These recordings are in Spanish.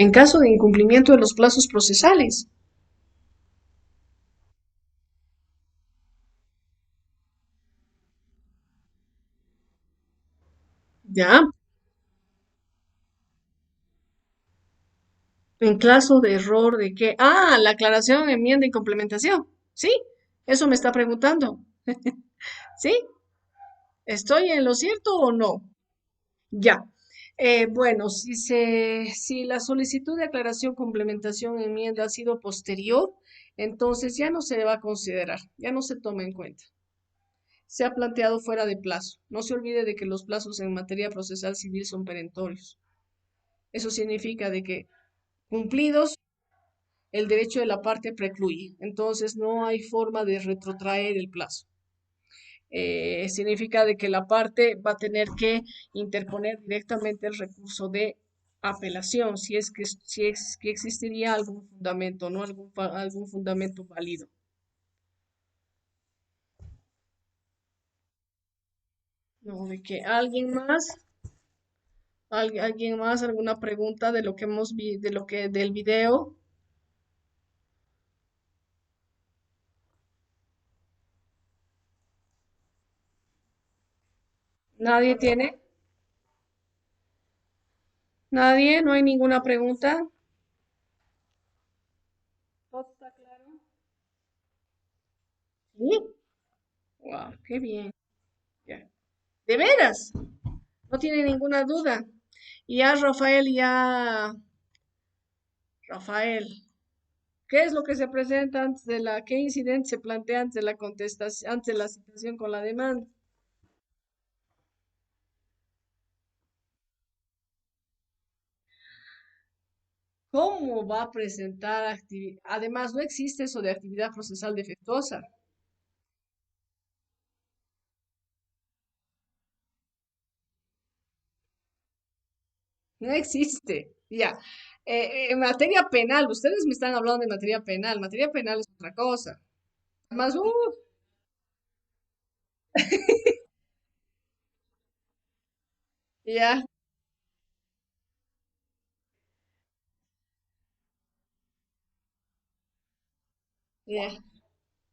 en caso de incumplimiento de los plazos procesales. Ya, en caso de error de que, la aclaración, enmienda y complementación. Sí, eso me está preguntando. ¿Sí? ¿Estoy en lo cierto o no? Ya. Bueno, si la solicitud de aclaración, complementación, enmienda ha sido posterior, entonces ya no se le va a considerar, ya no se toma en cuenta. Se ha planteado fuera de plazo. No se olvide de que los plazos en materia procesal civil son perentorios. Eso significa de que cumplidos, el derecho de la parte precluye. Entonces no hay forma de retrotraer el plazo. Significa de que la parte va a tener que interponer directamente el recurso de apelación, si es que existiría algún fundamento, ¿no? Algún fundamento válido. No, de que alguien más, alguna pregunta de lo que de lo que del video. Nadie tiene, nadie, no hay ninguna pregunta. ¿Todo está claro? Sí. Wow, qué bien. Ya. ¿De veras? No tiene ninguna duda. Y ya Rafael, ¿qué es lo que se presenta qué incidente se plantea antes de la contestación, antes de la citación con la demanda? ¿Cómo va a presentar actividad? Además, no existe eso de actividad procesal defectuosa. No existe. Ya. En materia penal, ustedes me están hablando de materia penal es otra cosa. Más, ya, ya,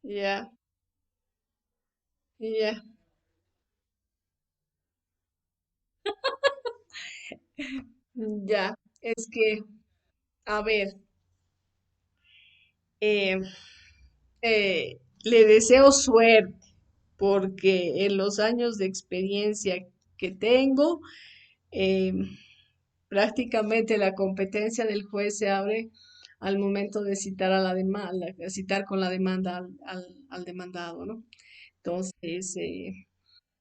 ya, ya, ya. Es que, a ver, eh, le deseo suerte porque en los años de experiencia que tengo, eh, prácticamente la competencia del juez se abre al momento de citar a la demanda, citar con la demanda al demandado, ¿no? Entonces,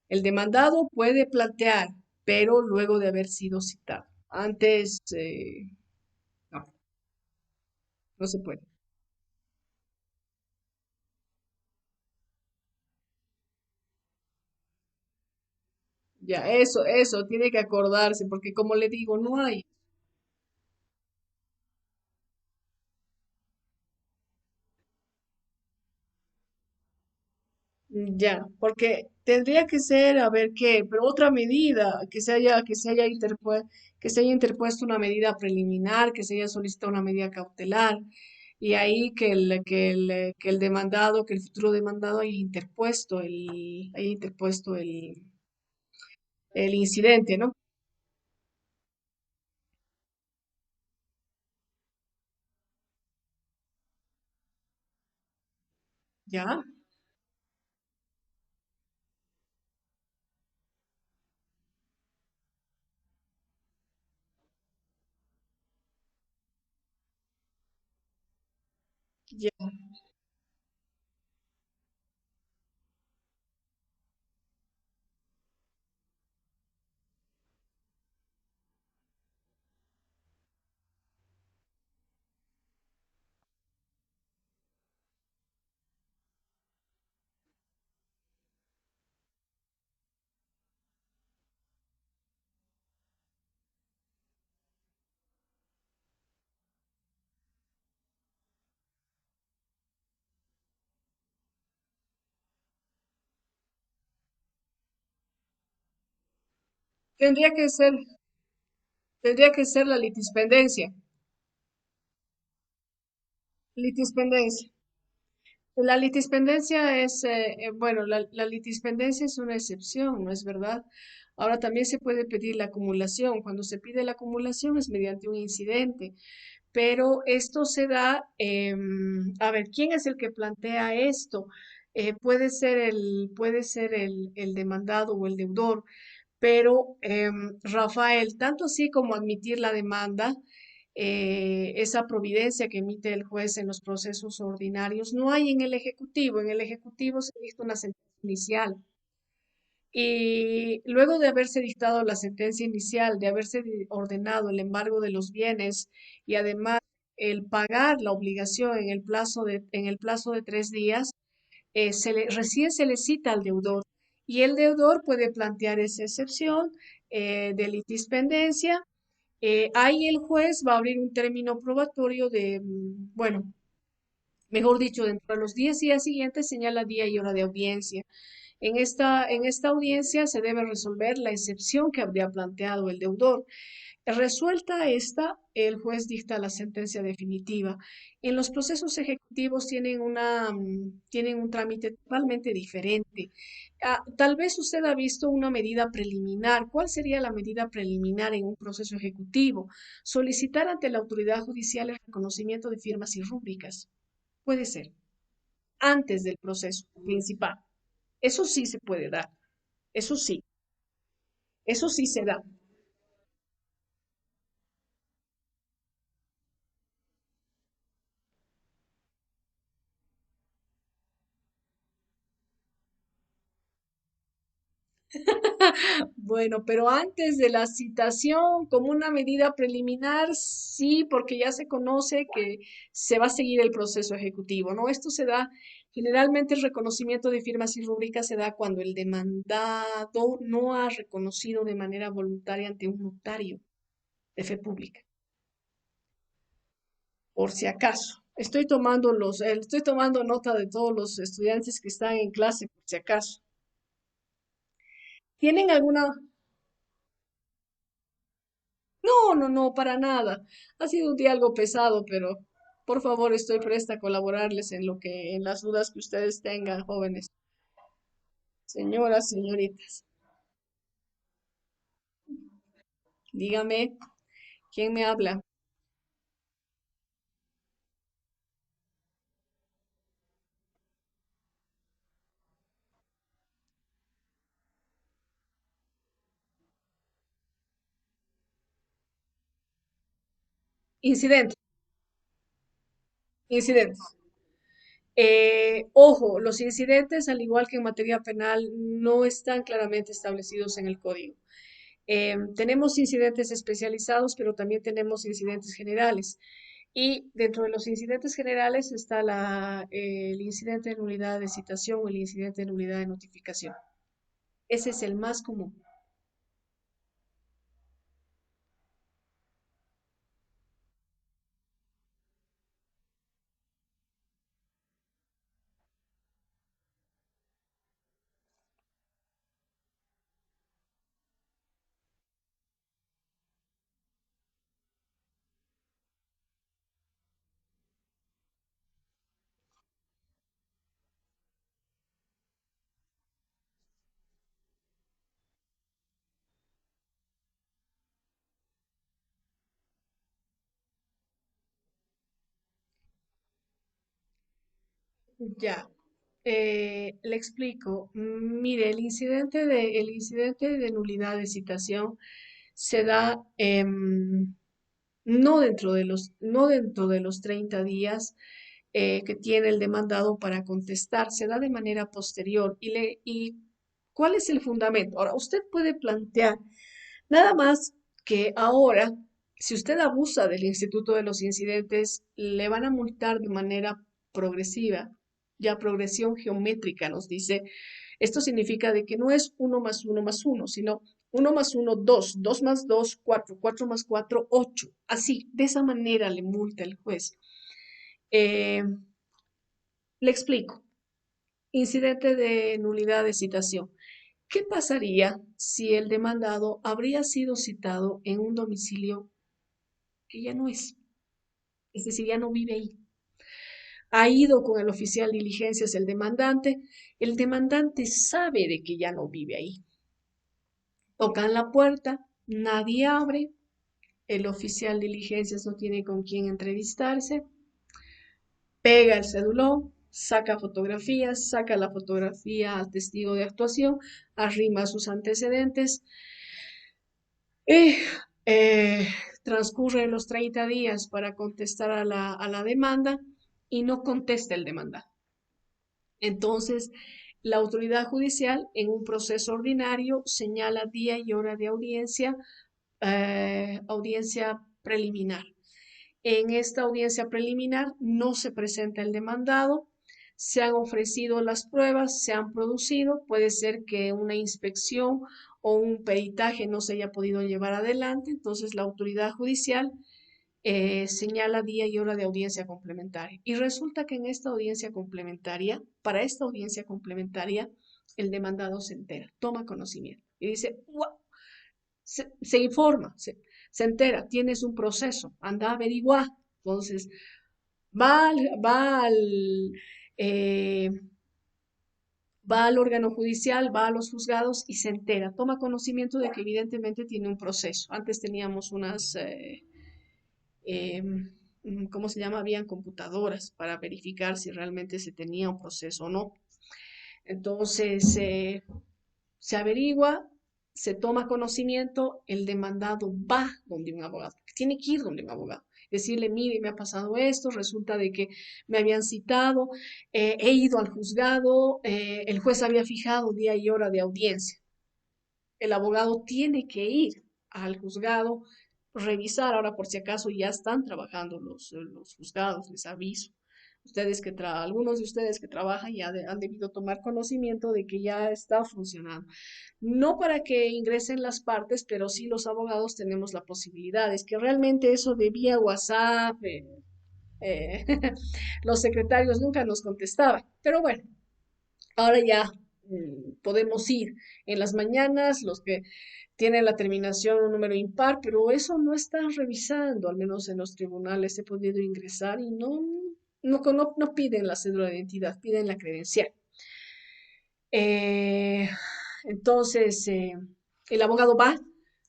el demandado puede plantear, pero luego de haber sido citado. Antes, no, no se puede. Ya, eso, tiene que acordarse, porque como le digo, no hay. Ya, porque tendría que ser, a ver qué, pero otra medida, que se haya interpuesto una medida preliminar, que se haya solicitado una medida cautelar, y ahí que el demandado, que el futuro demandado haya interpuesto el incidente, ¿no? Ya, ya. Tendría que ser, tendría que ser la litispendencia. Litispendencia. La litispendencia es, bueno, la litispendencia es una excepción, ¿no es verdad? Ahora también se puede pedir la acumulación. Cuando se pide la acumulación es mediante un incidente, pero esto se da, a ver, ¿quién es el que plantea esto? Puede ser el demandado o el deudor, pero Rafael, tanto así como admitir la demanda, esa providencia que emite el juez en los procesos ordinarios, no hay en el Ejecutivo. En el Ejecutivo se dicta una sentencia inicial. Y luego de haberse dictado la sentencia inicial, de haberse ordenado el embargo de los bienes y además el pagar la obligación en el plazo de 3 días, recién se le cita al deudor y el deudor puede plantear esa excepción de litispendencia. Ahí el juez va a abrir un término probatorio de, bueno, mejor dicho, dentro de los 10 días siguientes señala día y hora de audiencia. En esta audiencia se debe resolver la excepción que habría planteado el deudor. Resuelta esta, el juez dicta la sentencia definitiva. En los procesos ejecutivos tienen un trámite totalmente diferente. Tal vez usted ha visto una medida preliminar. ¿Cuál sería la medida preliminar en un proceso ejecutivo? Solicitar ante la autoridad judicial el reconocimiento de firmas y rúbricas. Puede ser, antes del proceso principal. Eso sí se puede dar. Eso sí, eso sí se da. Bueno, pero antes de la citación, como una medida preliminar, sí, porque ya se conoce que se va a seguir el proceso ejecutivo, ¿no? Esto se da, generalmente el reconocimiento de firmas y rúbricas se da cuando el demandado no ha reconocido de manera voluntaria ante un notario de fe pública, por si acaso. Estoy tomando nota de todos los estudiantes que están en clase, por si acaso. ¿Tienen alguna? No, no, no, para nada. Ha sido un día algo pesado, pero por favor estoy presta a colaborarles en en las dudas que ustedes tengan, jóvenes, señoras, señoritas. Dígame, ¿quién me habla? Incidente, incidentes. Ojo, los incidentes, al igual que en materia penal, no están claramente establecidos en el código. Tenemos incidentes especializados, pero también tenemos incidentes generales. Y dentro de los incidentes generales está el incidente de nulidad de citación o el incidente de nulidad de notificación. Ese es el más común. Ya, le explico. Mire, el incidente de nulidad de citación se da no dentro de los 30 días que tiene el demandado para contestar, se da de manera posterior. ¿Y cuál es el fundamento? Ahora, usted puede plantear nada más que ahora, si usted abusa del Instituto de los Incidentes, le van a multar de manera progresiva, ya progresión geométrica nos dice. Esto significa de que no es uno más uno más uno, sino uno más uno, dos, dos más dos, cuatro, cuatro más cuatro, ocho. Así, de esa manera le multa el juez. Eh, Le explico. Incidente de nulidad de citación. ¿Qué pasaría si el demandado habría sido citado en un domicilio que ya no es decir, ya no vive ahí? ha ido con el oficial de diligencias el demandante sabe de que ya no vive ahí. Tocan la puerta, nadie abre, el oficial de diligencias no tiene con quién entrevistarse, pega el cedulón, saca la fotografía al testigo de actuación, arrima sus antecedentes, y transcurren los 30 días para contestar a la demanda y no contesta el demandado. Entonces, la autoridad judicial en un proceso ordinario señala día y hora de audiencia, audiencia preliminar. En esta audiencia preliminar no se presenta el demandado, se han ofrecido las pruebas, se han producido, puede ser que una inspección o un peritaje no se haya podido llevar adelante, entonces la autoridad judicial señala día y hora de audiencia complementaria. Y resulta que en esta audiencia complementaria, para esta audiencia complementaria, el demandado se entera, toma conocimiento y dice, wow, se informa, se entera, tienes un proceso, anda a averiguar. Entonces, va al, va al, eh, va al órgano judicial, va a los juzgados y se entera, toma conocimiento de que evidentemente tiene un proceso. Antes teníamos eh, ¿cómo se llama? Habían computadoras para verificar si realmente se tenía un proceso o no. Entonces, se averigua, se toma conocimiento, el demandado va donde un abogado, tiene que ir donde un abogado. Decirle, mire, me ha pasado esto, resulta de que me habían citado, he ido al juzgado, el juez había fijado día y hora de audiencia. El abogado tiene que ir al juzgado, revisar, ahora por si acaso ya están trabajando los juzgados, les aviso. Algunos de ustedes que trabajan ya han debido tomar conocimiento de que ya está funcionando. No para que ingresen las partes, pero sí los abogados tenemos la posibilidad. Es que realmente eso de vía WhatsApp, eh, los secretarios nunca nos contestaban. Pero bueno, ahora ya podemos ir en las mañanas, los que tienen la terminación un número impar, pero eso no está revisando, al menos en los tribunales he podido ingresar y no piden la cédula de identidad, piden la credencial. Eh, entonces, el abogado va,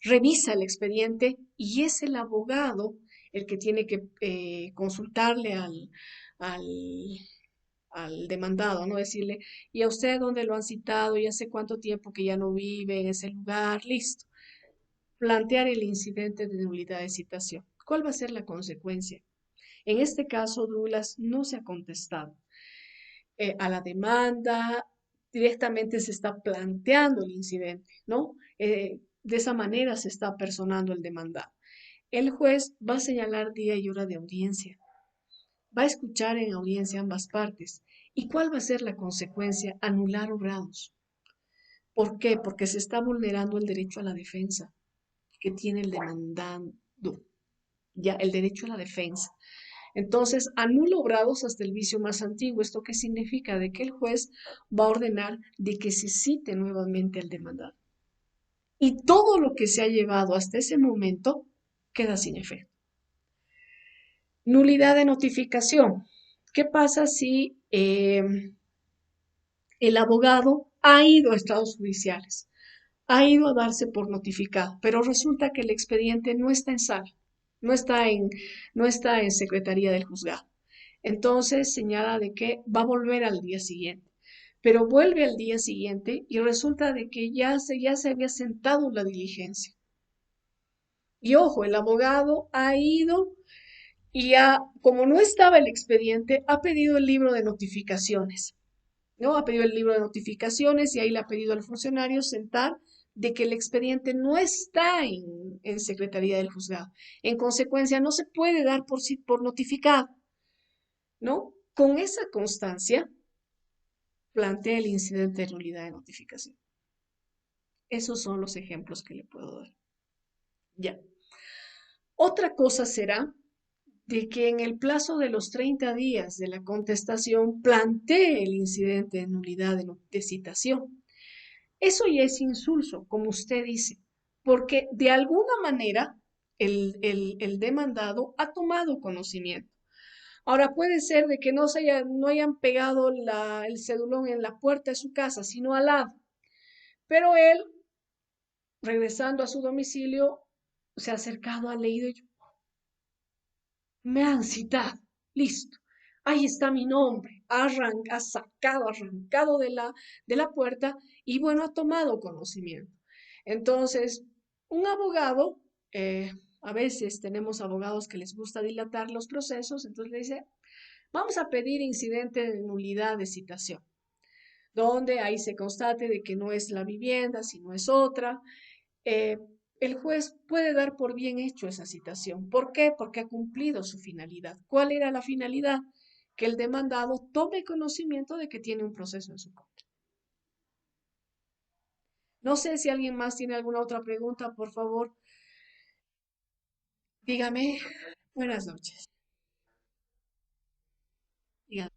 revisa el expediente y es el abogado el que tiene que consultarle al, al demandado, ¿no? Decirle, ¿y a usted dónde lo han citado? ¿Y hace cuánto tiempo que ya no vive en ese lugar? Listo. Plantear el incidente de nulidad de citación. ¿Cuál va a ser la consecuencia? En este caso, Douglas no se ha contestado a la demanda, directamente se está planteando el incidente, ¿no? De esa manera se está personando el demandado. El juez va a señalar día y hora de audiencia, va a escuchar en audiencia ambas partes. ¿Y cuál va a ser la consecuencia? Anular obrados. ¿Por qué? Porque se está vulnerando el derecho a la defensa que tiene el demandado, ya el derecho a la defensa. Entonces, anula obrados hasta el vicio más antiguo. ¿Esto qué significa? De que el juez va a ordenar de que se cite nuevamente al demandado. Y todo lo que se ha llevado hasta ese momento queda sin efecto. Nulidad de notificación. ¿Qué pasa si el abogado ha ido a estados judiciales, ha ido a darse por notificado, pero resulta que el expediente no está en sala, no está en, no está en secretaría del juzgado? Entonces señala de que va a volver al día siguiente, pero vuelve al día siguiente y resulta de que ya se había sentado la diligencia. Y ojo, el abogado ha ido y como no estaba el expediente, ha pedido el libro de notificaciones. ¿No? Ha pedido el libro de notificaciones y ahí le ha pedido al funcionario sentar de que el expediente no está en Secretaría del Juzgado. En consecuencia, no se puede dar por notificado, ¿no? Con esa constancia, plantea el incidente de nulidad de notificación. Esos son los ejemplos que le puedo dar. Ya. Otra cosa será de que en el plazo de los 30 días de la contestación plantee el incidente de nulidad de citación. Eso ya es insulso, como usted dice, porque de alguna manera el demandado ha tomado conocimiento. Ahora puede ser de que no hayan pegado el cedulón en la puerta de su casa, sino al lado. Pero él, regresando a su domicilio, se ha acercado, ha leído y me han citado. Listo. Ahí está mi nombre. Ha sacado, arrancado de la puerta y bueno, ha tomado conocimiento. Entonces, un abogado, a veces tenemos abogados que les gusta dilatar los procesos, entonces le dice, vamos a pedir incidente de nulidad de citación, donde ahí se constate de que no es la vivienda, sino es otra. eh, el juez puede dar por bien hecho esa citación. ¿Por qué? Porque ha cumplido su finalidad. ¿Cuál era la finalidad? Que el demandado tome conocimiento de que tiene un proceso en su contra. No sé si alguien más tiene alguna otra pregunta, por favor, dígame. Buenas noches. Dígame.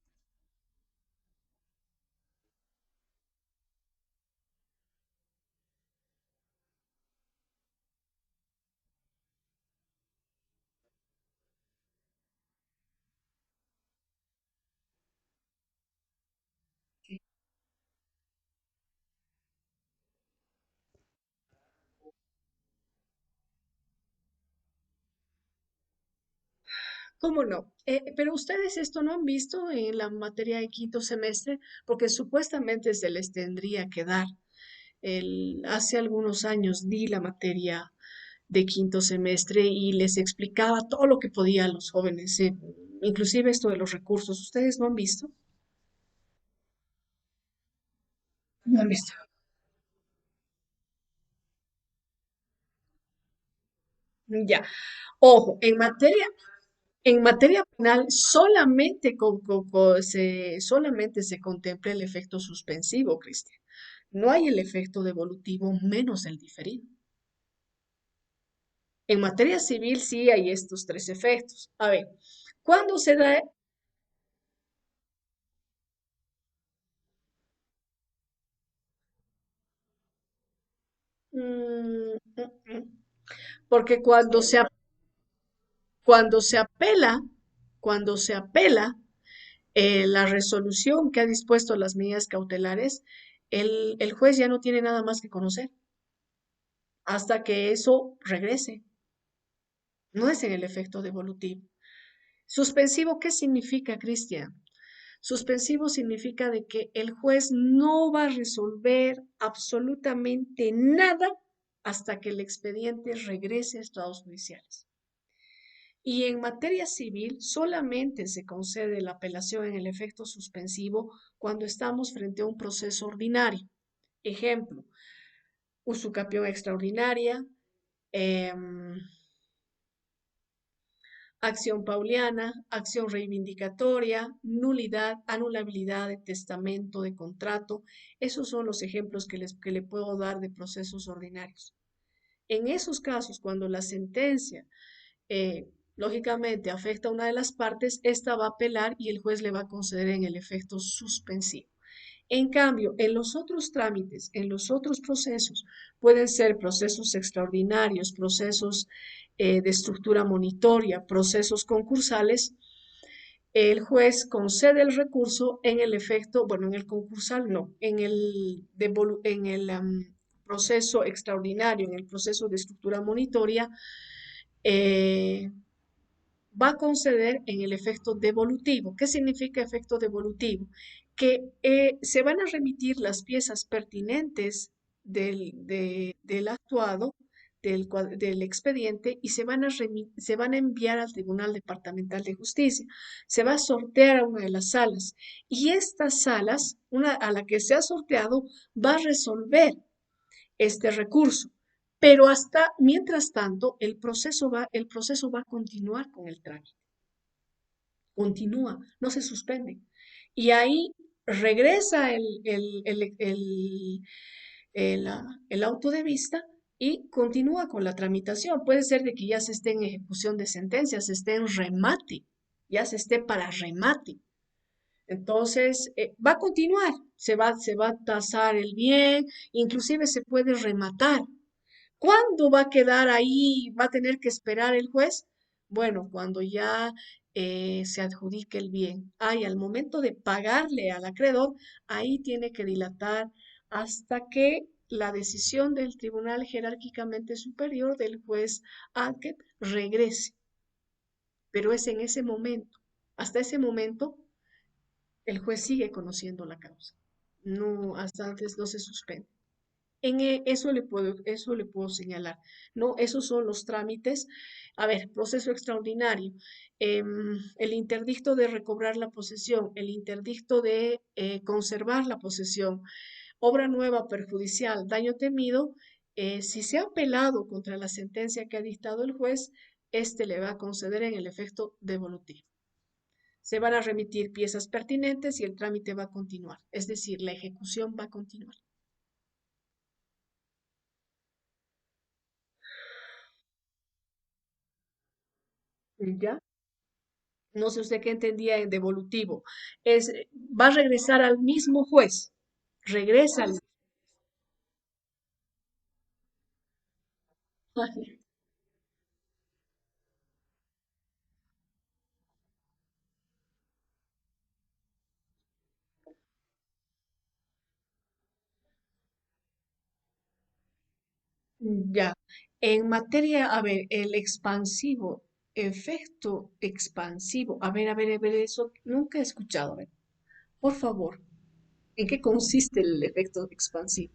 ¿Cómo no? Pero ustedes esto no han visto en la materia de quinto semestre, porque supuestamente se les tendría que dar. Hace algunos años di la materia de quinto semestre y les explicaba todo lo que podía a los jóvenes, inclusive esto de los recursos. ¿Ustedes no han visto? No han visto. Ya. Ojo, en materia penal solamente se contempla el efecto suspensivo, Cristian. No hay el efecto devolutivo menos el diferido. En materia civil sí hay estos tres efectos. A ver, ¿cuándo se da? Mm, mm, mm. Porque cuando se apela la resolución que ha dispuesto las medidas cautelares, el juez ya no tiene nada más que conocer hasta que eso regrese. No es en el efecto devolutivo. Suspensivo, ¿qué significa, Cristian? Suspensivo significa de que el juez no va a resolver absolutamente nada hasta que el expediente regrese a estados judiciales. Y en materia civil solamente se concede la apelación en el efecto suspensivo cuando estamos frente a un proceso ordinario. Ejemplo, usucapión extraordinaria, em, acción pauliana, acción reivindicatoria, nulidad, anulabilidad de testamento, de contrato. Esos son los ejemplos que le puedo dar de procesos ordinarios. En esos casos, cuando la sentencia lógicamente afecta a una de las partes, esta va a apelar y el juez le va a conceder en el efecto suspensivo. En cambio, en los otros trámites, en los otros procesos, pueden ser procesos extraordinarios, procesos de estructura monitoria, procesos concursales, el juez concede el recurso en el efecto, bueno, en el concursal no, en el proceso extraordinario, en el proceso de estructura monitoria, eh, va a conceder en el efecto devolutivo. ¿Qué significa efecto devolutivo? Que se van a remitir las piezas pertinentes del actuado, del expediente, y se van a enviar al Tribunal Departamental de Justicia. Se va a sortear a una de las salas y estas salas, una a la que se ha sorteado, va a resolver este recurso. Pero hasta, mientras tanto, el proceso va a continuar con el trámite, continúa, no se suspende. Y ahí regresa el auto de vista y continúa con la tramitación. Puede ser de que ya se esté en ejecución de sentencia, se esté en remate, ya se esté para remate. Entonces, va a continuar, se va a tasar el bien, inclusive se puede rematar. ¿Cuándo va a quedar ahí? ¿Va a tener que esperar el juez? Bueno, cuando ya se adjudique el bien. Ay, al momento de pagarle al acreedor, ahí tiene que dilatar hasta que la decisión del tribunal jerárquicamente superior del juez Adket regrese. Pero es en ese momento. Hasta ese momento, el juez sigue conociendo la causa. No, hasta antes no se suspende. Eso le puedo señalar. No, esos son los trámites. A ver, proceso extraordinario. El interdicto de recobrar la posesión, el interdicto de conservar la posesión, obra nueva perjudicial, daño temido. Si se ha apelado contra la sentencia que ha dictado el juez, este le va a conceder en el efecto devolutivo. Se van a remitir piezas pertinentes y el trámite va a continuar. Es decir, la ejecución va a continuar. ¿Ya? No sé usted qué entendía en devolutivo. Es, va a regresar al mismo juez. Regresa al... Ya. En materia, a ver, el expansivo, efecto expansivo. A ver, eso nunca he escuchado. A ver, por favor, ¿en qué consiste el efecto expansivo?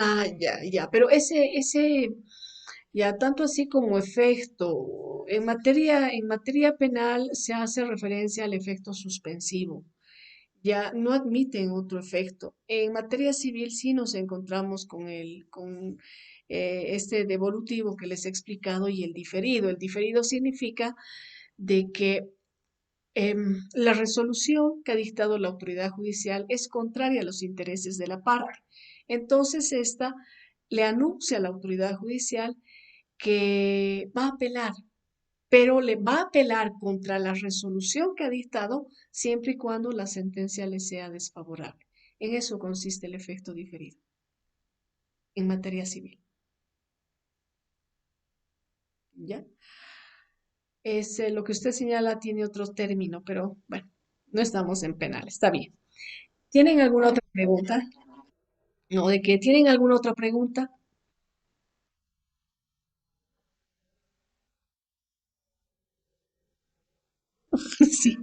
Ah, ya, ya, pero ya tanto así como efecto, en materia penal se hace referencia al efecto suspensivo. Ya no admiten otro efecto. En materia civil sí nos encontramos con este devolutivo que les he explicado y el diferido. El diferido significa de que la resolución que ha dictado la autoridad judicial es contraria a los intereses de la parte. Entonces, esta le anuncia a la autoridad judicial que va a apelar, pero le va a apelar contra la resolución que ha dictado siempre y cuando la sentencia le sea desfavorable. En eso consiste el efecto diferido en materia civil. ¿Ya? Lo que usted señala tiene otro término, pero bueno, no estamos en penal, está bien. ¿Tienen alguna otra pregunta? No, ¿de qué? ¿Tienen alguna otra pregunta? Sí.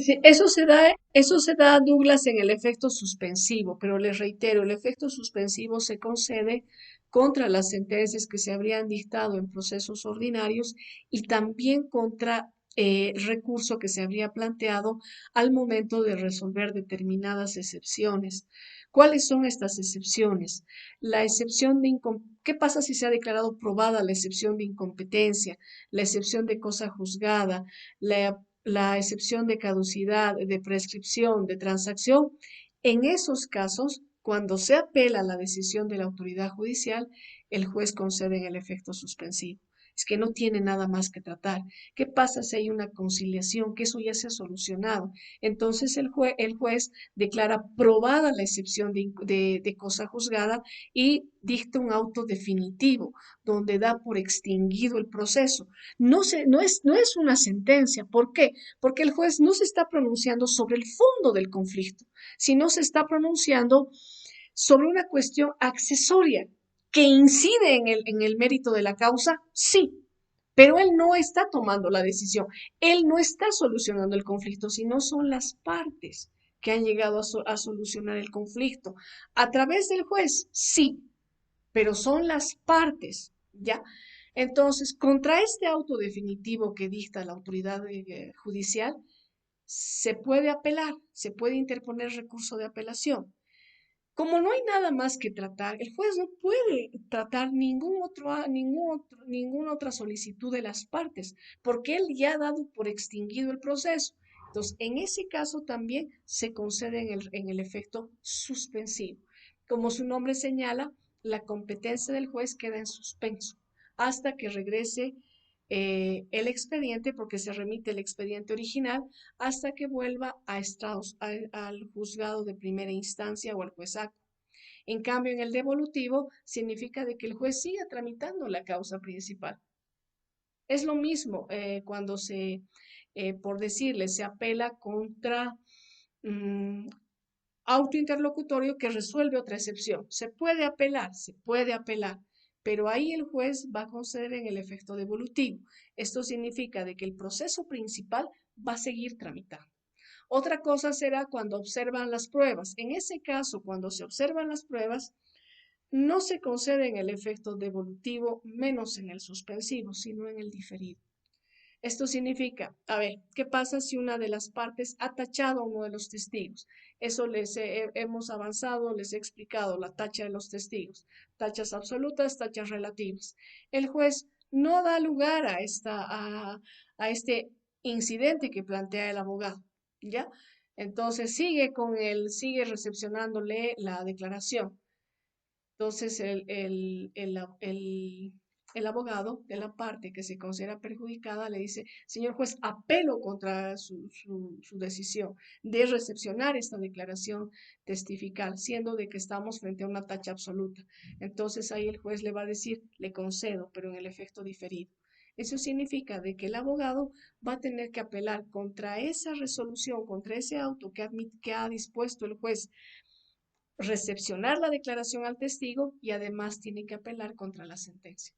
Sí, eso se da, Douglas, en el efecto suspensivo, pero les reitero, el efecto suspensivo se concede contra las sentencias que se habrían dictado en procesos ordinarios y también contra recurso que se habría planteado al momento de resolver determinadas excepciones. ¿Cuáles son estas excepciones? La excepción de ¿qué pasa si se ha declarado probada la excepción de incompetencia, la excepción de cosa juzgada, la excepción de caducidad, de prescripción, de transacción? En esos casos, cuando se apela a la decisión de la autoridad judicial, el juez concede en el efecto suspensivo. Es que no tiene nada más que tratar. ¿Qué pasa si hay una conciliación? Que eso ya se ha solucionado. Entonces el juez declara probada la excepción de cosa juzgada y dicta un auto definitivo donde da por extinguido el proceso. No es una sentencia. ¿Por qué? Porque el juez no se está pronunciando sobre el fondo del conflicto, sino se está pronunciando sobre una cuestión accesoria que incide en el mérito de la causa, sí, pero él no está tomando la decisión, él no está solucionando el conflicto, sino son las partes que han llegado a solucionar el conflicto. A través del juez, sí, pero son las partes, ¿ya? Entonces, contra este auto definitivo que dicta la autoridad judicial, se puede apelar, se puede interponer recurso de apelación. Como no hay nada más que tratar, el juez no puede tratar ninguna otra solicitud de las partes, porque él ya ha dado por extinguido el proceso. Entonces, en ese caso también se concede en el efecto suspensivo. Como su nombre señala, la competencia del juez queda en suspenso hasta que regrese el expediente, porque se remite el expediente original, hasta que vuelva al juzgado de primera instancia o al juezaco. En cambio, en el devolutivo significa de que el juez siga tramitando la causa principal. Es lo mismo cuando por decirle, se apela contra mm, auto interlocutorio que resuelve otra excepción. Se puede apelar, pero ahí el juez va a conceder en el efecto devolutivo. Esto significa de que el proceso principal va a seguir tramitando. Otra cosa será cuando observan las pruebas. En ese caso, cuando se observan las pruebas, no se concede en el efecto devolutivo, menos en el suspensivo, sino en el diferido. Esto significa, a ver, ¿qué pasa si una de las partes ha tachado a uno de los testigos? Eso hemos avanzado, les he explicado la tacha de los testigos, tachas absolutas, tachas relativas. El juez no da lugar a este incidente que plantea el abogado, ¿ya? Entonces sigue recepcionándole la declaración. Entonces, el abogado de la parte que se considera perjudicada le dice, señor juez, apelo contra su decisión de recepcionar esta declaración testifical, siendo de que estamos frente a una tacha absoluta. Entonces, ahí el juez le va a decir, le concedo, pero en el efecto diferido. Eso significa de que el abogado va a tener que apelar contra esa resolución, contra ese auto que ha dispuesto el juez, recepcionar la declaración al testigo y además tiene que apelar contra la sentencia.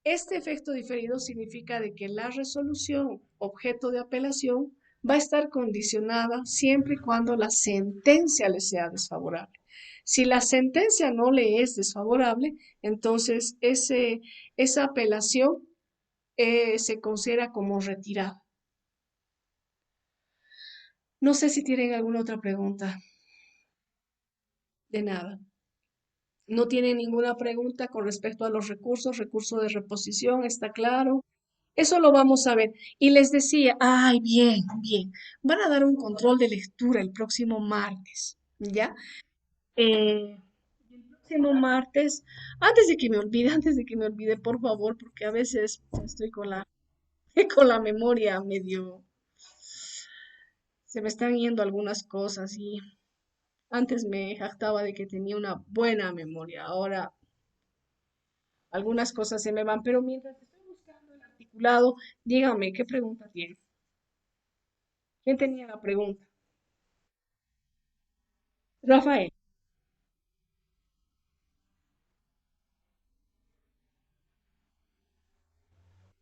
Este efecto diferido significa de que la resolución objeto de apelación va a estar condicionada siempre y cuando la sentencia le sea desfavorable. Si la sentencia no le es desfavorable, entonces esa apelación se considera como retirada. No sé si tienen alguna otra pregunta. De nada. No tienen ninguna pregunta con respecto a los recursos, recurso de reposición, está claro. Eso lo vamos a ver. Y les decía, ay, bien, bien, van a dar un control de lectura el próximo martes, ¿ya? El próximo martes, antes de que me olvide, por favor, porque a veces estoy con con la memoria medio, se me están yendo algunas cosas y antes me jactaba de que tenía una buena memoria, ahora algunas cosas se me van, pero mientras estoy buscando el articulado, dígame, ¿qué pregunta tiene? ¿Quién tenía la pregunta? Rafael.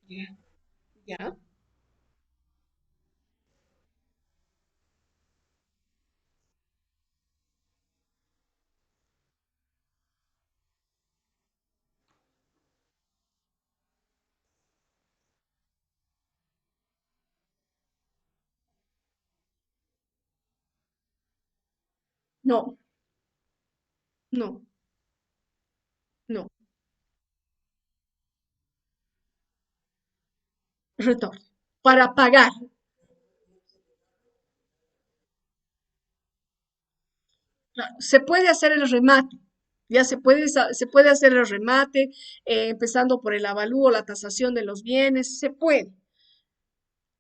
Ya, ya. No, no, no. Retorno. Para pagar. Claro, se puede hacer el remate. Ya se puede hacer el remate, empezando por el avalúo, la tasación de los bienes, se puede.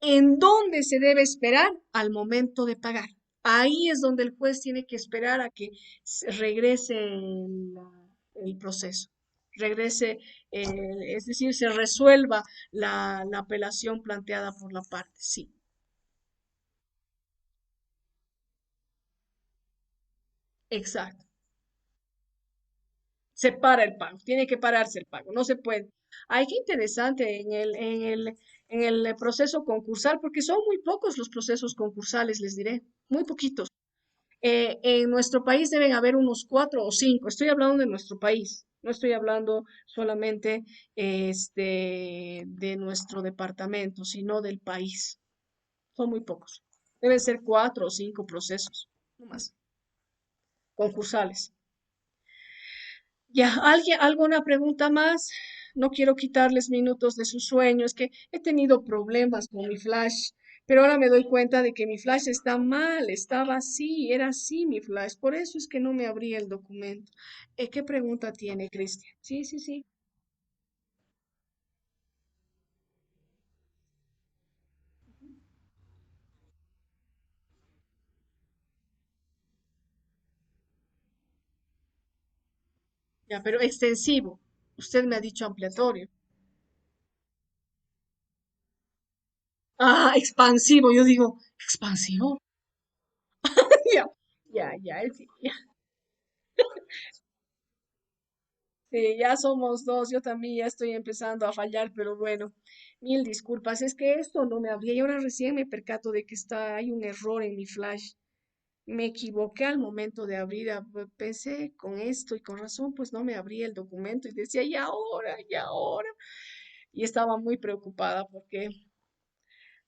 ¿En dónde se debe esperar? Al momento de pagar. Ahí es donde el juez tiene que esperar a que regrese el proceso, regrese, es decir, se resuelva la apelación planteada por la parte. Sí, exacto. Se para el pago, tiene que pararse el pago, no se puede. Ay, qué interesante en el proceso concursal, porque son muy pocos los procesos concursales, les diré, muy poquitos. En nuestro país deben haber unos 4 o 5. Estoy hablando de nuestro país. No estoy hablando solamente de nuestro departamento, sino del país. Son muy pocos. Deben ser 4 o 5 procesos, no más, concursales. Ya, alguna pregunta más? No quiero quitarles minutos de sus sueños, que he tenido problemas con mi flash, pero ahora me doy cuenta de que mi flash está mal, estaba así, era así mi flash, por eso es que no me abría el documento. ¿Qué pregunta tiene, Cristian? Sí, sí, sí. Ya, pero extensivo. Usted me ha dicho ampliatorio. Ah, expansivo. Yo digo, expansivo. Ya, ya, ya, ya. Sí, ya somos dos, yo también ya estoy empezando a fallar, pero bueno, mil disculpas, es que esto no me abría y ahora recién me percato de que hay un error en mi flash. Me equivoqué al momento de abrir, pensé con esto y con razón, pues no me abría el documento y decía, y ahora, y ahora. Y estaba muy preocupada porque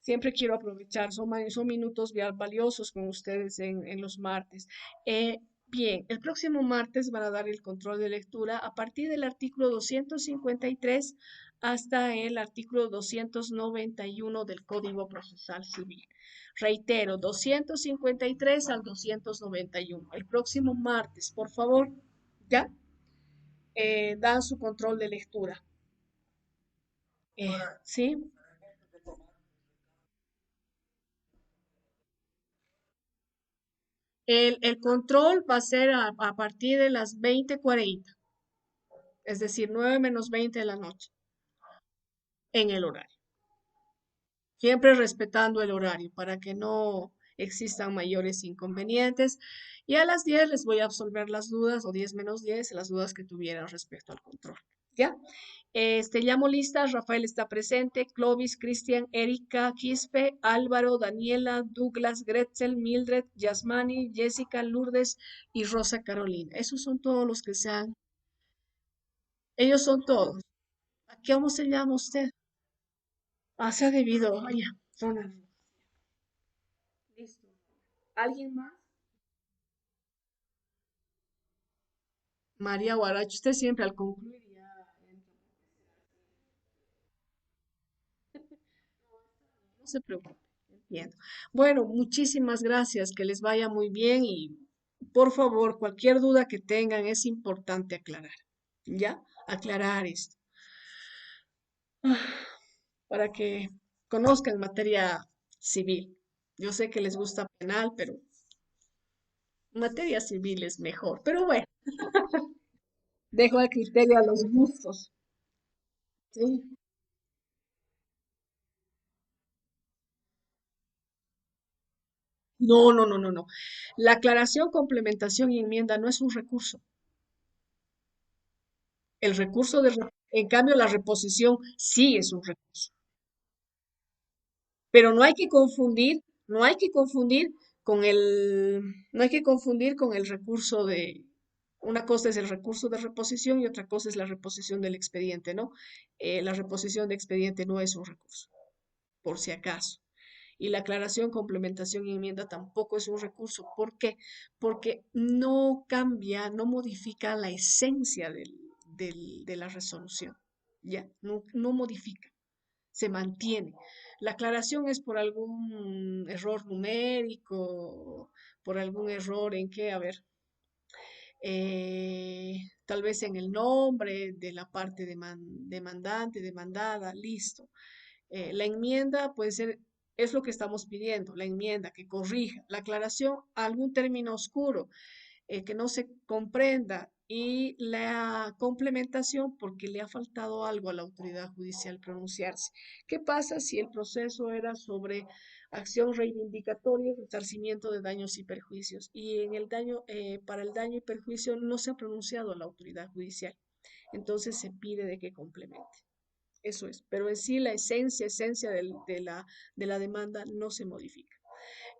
siempre quiero aprovechar, son minutos valiosos con ustedes en los martes. Bien, el próximo martes van a dar el control de lectura a partir del artículo 253 hasta el artículo 291 del Código Procesal Civil. Reitero, 253 al 291. El próximo martes, por favor, ya dan su control de lectura. ¿Sí? El control va a ser a partir de las 20:40, es decir, 9 menos 20 de la noche, en el horario. Siempre respetando el horario para que no existan mayores inconvenientes. Y a las 10 les voy a absolver las dudas, o 10 menos 10 las dudas que tuvieran respecto al control. ¿Ya? Llamo listas, Rafael está presente, Clovis, Cristian, Erika, Quispe, Álvaro, Daniela, Douglas, Gretzel, Mildred, Yasmani, Jessica, Lourdes y Rosa Carolina. Esos son todos los que sean. Ellos son todos. ¿A qué cómo se llama usted? Ah, se ha debido. Vaya, zona. Listo. ¿Alguien más? María Guaracho, usted siempre al concluir ya entra. No se preocupe, entiendo. Bueno, muchísimas gracias, que les vaya muy bien y por favor, cualquier duda que tengan es importante aclarar, ¿ya? Aclarar esto, para que conozcan materia civil. Yo sé que les gusta penal, pero materia civil es mejor. Pero bueno, dejo al criterio a los gustos. ¿Sí? No, no, no, no, no. La aclaración, complementación y enmienda no es un recurso. El recurso en cambio, la reposición sí es un recurso. Pero no hay que confundir, no hay que confundir no hay que confundir con el recurso una cosa es el recurso de reposición y otra cosa es la reposición del expediente, ¿no? La reposición de expediente no es un recurso, por si acaso. Y la aclaración, complementación y enmienda tampoco es un recurso. ¿Por qué? Porque no cambia, no modifica la esencia de la resolución. Ya, no, no modifica, se mantiene. La aclaración es por algún error numérico, por algún error en que, a ver, tal vez en el nombre de la parte demandante, demandada, listo. La enmienda puede ser, es lo que estamos pidiendo, la enmienda que corrija, la aclaración, algún término oscuro que no se comprenda y la complementación porque le ha faltado algo a la autoridad judicial pronunciarse. ¿Qué pasa si el proceso era sobre acción reivindicatoria y resarcimiento de daños y perjuicios y en el daño, para el daño y perjuicio no se ha pronunciado la autoridad judicial? Entonces se pide de que complemente. Eso es, pero en sí la esencia de la demanda no se modifica.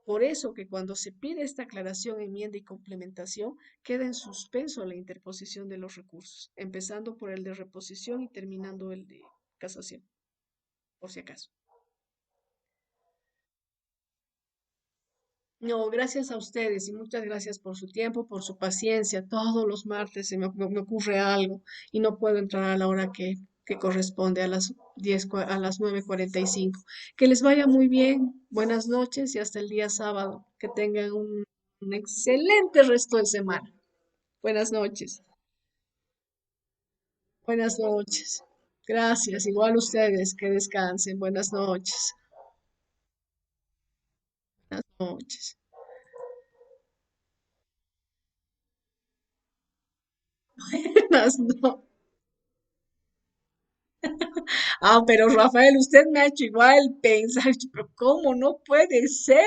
Por eso que cuando se pide esta aclaración, enmienda y complementación, queda en suspenso la interposición de los recursos, empezando por el de reposición y terminando el de casación, por si acaso. No, gracias a ustedes y muchas gracias por su tiempo, por su paciencia. Todos los martes me ocurre algo y no puedo entrar a la hora que corresponde a las 10, a las 9:45. Que les vaya muy bien. Buenas noches y hasta el día sábado. Que tengan un excelente resto de semana. Buenas noches. Buenas noches. Gracias. Igual ustedes. Que descansen. Buenas noches. Buenas noches. Buenas noches. Ah, pero Rafael, usted me ha hecho igual pensar, pero ¿cómo no puede ser?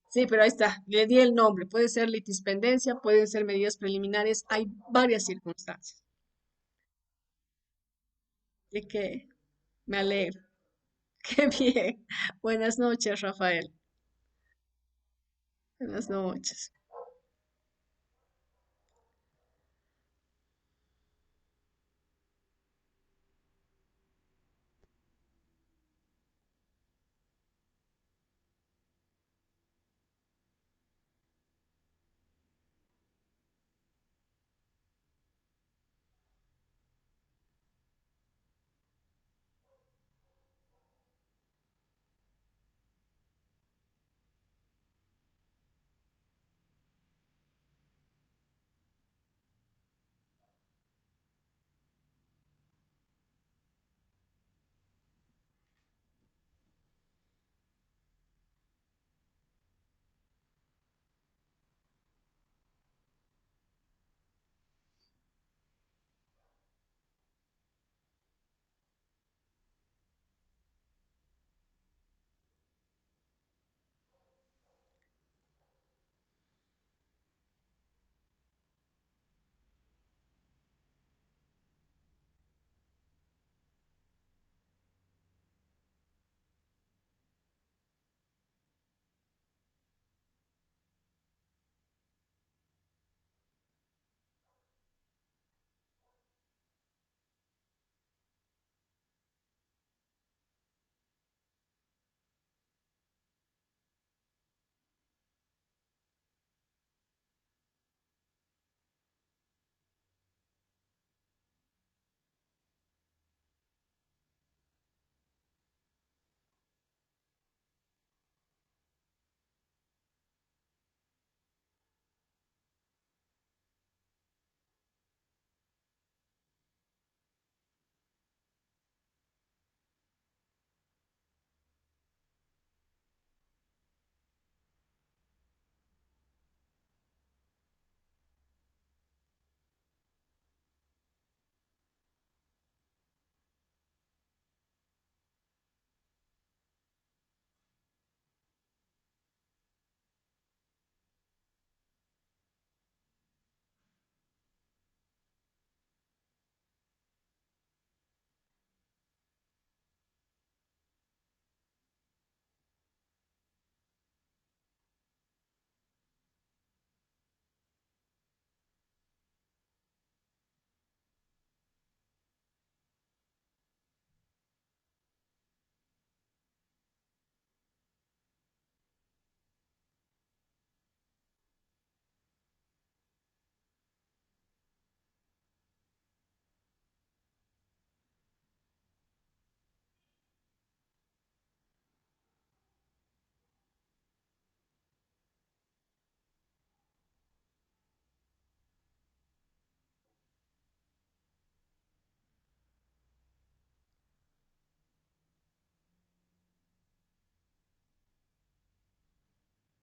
Sí, pero ahí está, le di el nombre. Puede ser litispendencia, pueden ser medidas preliminares, hay varias circunstancias. Y que me alegro. Qué bien. Buenas noches, Rafael. Buenas noches.